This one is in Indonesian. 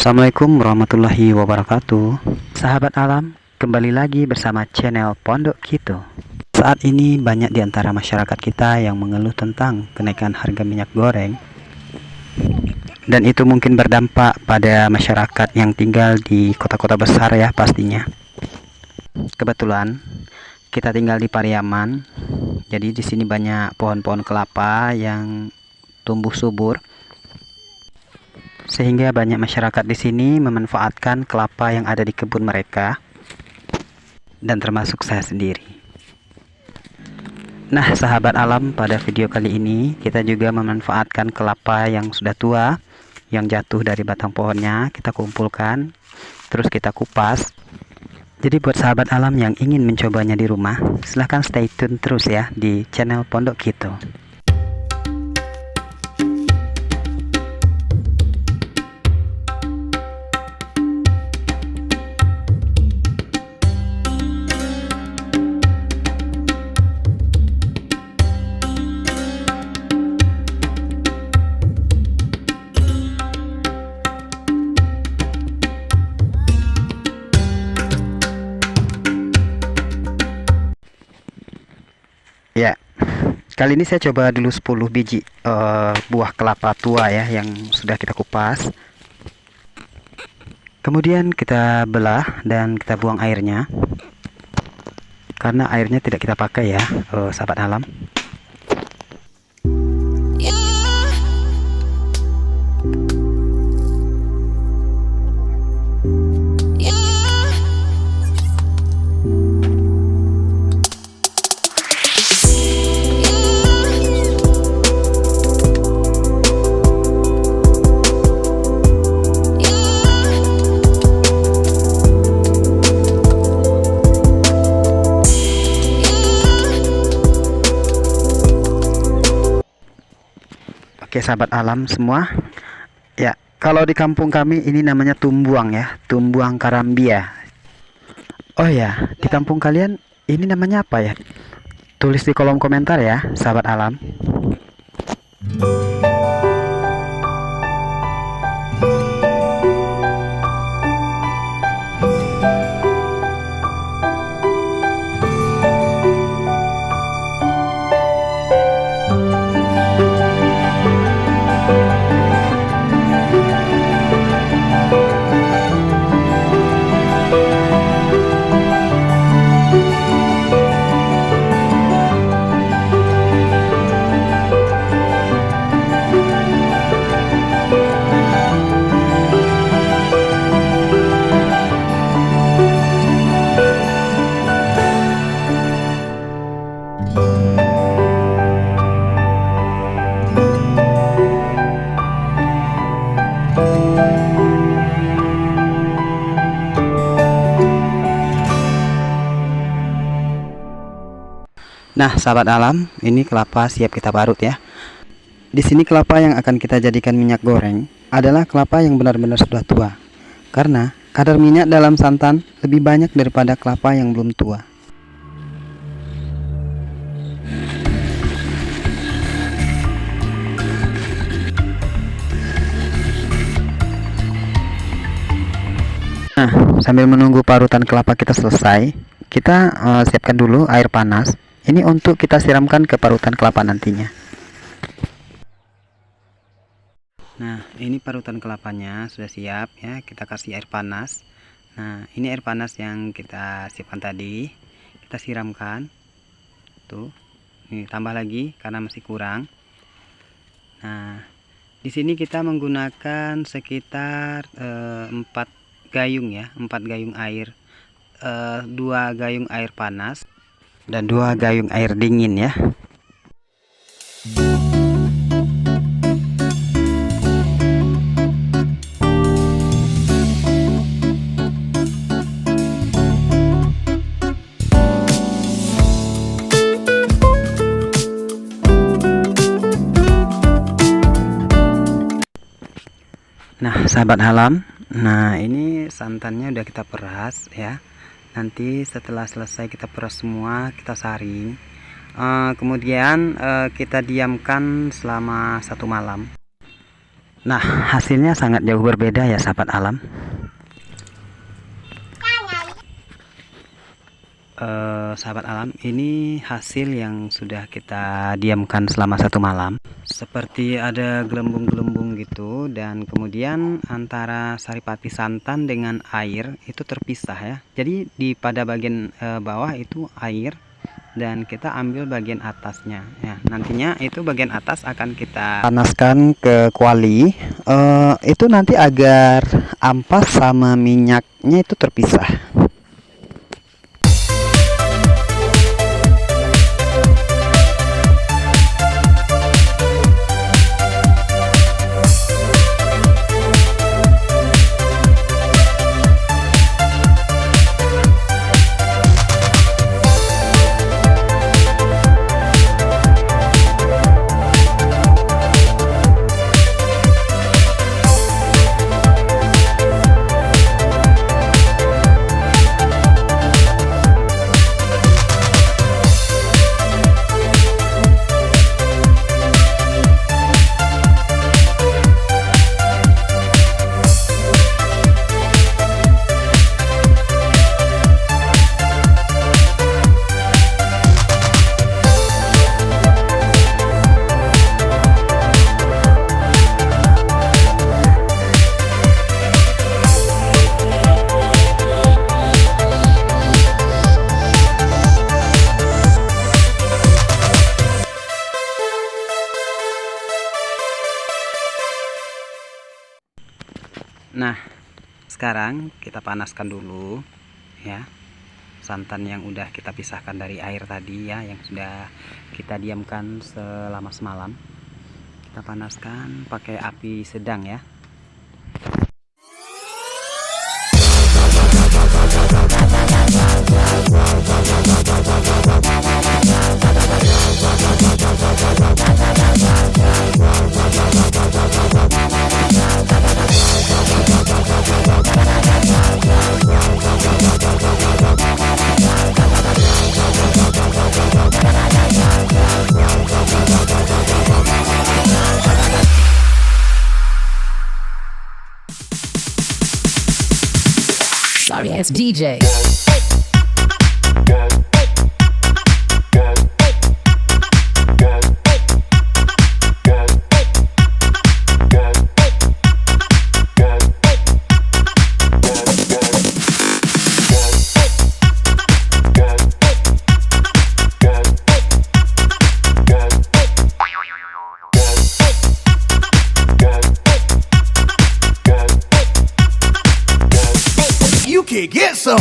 Assalamualaikum warahmatullahi wabarakatuh. Sahabat alam, kembali lagi bersama channel Pondok Kito. Saat ini banyak di antara masyarakat kita yang mengeluh tentang kenaikan harga minyak goreng. Dan itu mungkin berdampak pada masyarakat yang tinggal di kota-kota besar ya pastinya. Kebetulan kita tinggal di Pariaman. Jadi di sini banyak pohon-pohon kelapa yang tumbuh subur. Sehingga banyak masyarakat di sini memanfaatkan kelapa yang ada di kebun mereka, dan termasuk saya sendiri. Nah, sahabat alam, pada video kali ini kita juga memanfaatkan kelapa yang sudah tua, yang jatuh dari batang pohonnya, kita kumpulkan, terus kita kupas. Jadi buat sahabat alam yang ingin mencobanya di rumah, silahkan stay tune terus ya di channel Pondok Kito. Ya, kali ini saya coba dulu 10 biji buah kelapa tua ya yang sudah kita kupas. Kemudian kita belah dan kita buang airnya, karena airnya tidak kita pakai ya, sahabat alam. Oke sahabat alam semua, ya kalau di kampung kami ini namanya tumbuang ya, tumbuang karambia. Oh ya, di kampung kalian ini namanya apa ya? Tulis di kolom komentar ya sahabat alam. Nah, sahabat alam, ini kelapa siap kita parut ya. Di sini kelapa yang akan kita jadikan minyak goreng adalah kelapa yang benar-benar sudah tua. Karena kadar minyak dalam santan lebih banyak daripada kelapa yang belum tua. Nah, sambil menunggu parutan kelapa kita selesai, kita siapkan dulu air panas. Ini untuk kita siramkan ke parutan kelapa nantinya. Nah, ini parutan kelapanya sudah siap ya, kita kasih air panas. Nah, ini air panas yang kita siapkan tadi, kita siramkan. Tuh, ini tambah lagi karena masih kurang. Nah, di sini kita menggunakan sekitar 4 gayung ya, 4 gayung air, 2 gayung air panas dan 2 gayung air dingin ya. Nah, sahabat alam, nah ini santannya udah kita peras ya. Nanti setelah selesai kita peras semua, kita saring. Kemudian kita diamkan selama 1 malam. Nah, hasilnya sangat jauh berbeda ya sahabat alam. Sahabat alam, ini hasil yang sudah kita diamkan selama 1 malam. Seperti ada gelembung-gelembung gitu, dan kemudian antara saripati santan dengan air itu terpisah ya. Jadi pada bagian bawah itu air, dan kita ambil bagian atasnya ya. Nantinya itu bagian atas akan kita panaskan ke kuali, itu nanti agar ampas sama minyaknya itu terpisah. Nah, sekarang kita panaskan dulu ya santan yang udah kita pisahkan dari air tadi ya, yang sudah kita diamkan selama semalam. Kita panaskan pakai api sedang ya. Sorry ass DJ. You can get some.